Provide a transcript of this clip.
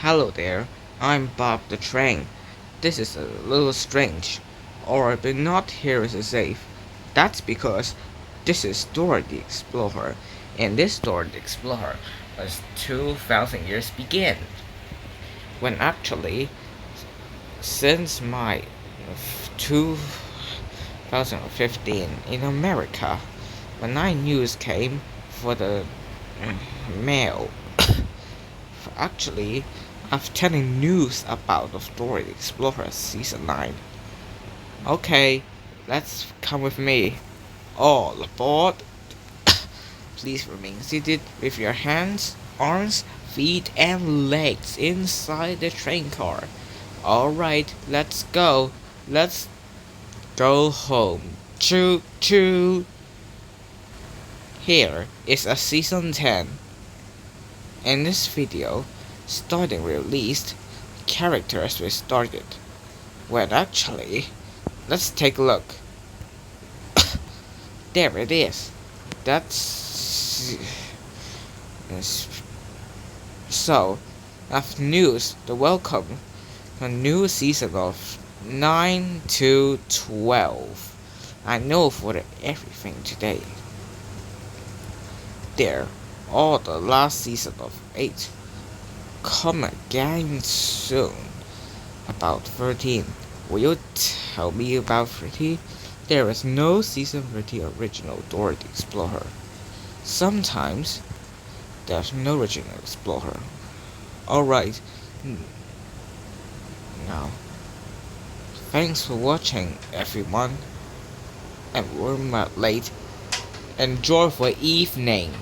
Hello there, I'm Bob the Train. This is a little strange, or but not here is safe. That's because this is Dora the Explorer, and this Dora the Explorer was 2,000 years begin. When actually, since my 2015 in America, when news came for the mail. Actually, I'm telling news about the Dora the Explorer Season 9. Okay, let's come with me. All aboard. Please remain seated with your hands, arms, feet, and legs inside the train car. Alright, let's go. Let's go home. Choo choo. Here is a Season 10. In this video, starting released, characters we started. Well, actually, let's take a look. There it is. That's so. I've news the welcome a new season of 9 to 12. I know for everything today. There, all the last season of 8. Come again soon. About 13. Will you tell me about 13? There is no season 13 original Dora the Explorer. Sometimes there's no original Explorer. Alright. Now, thanks for watching, everyone. And we're late. Enjoy for evening.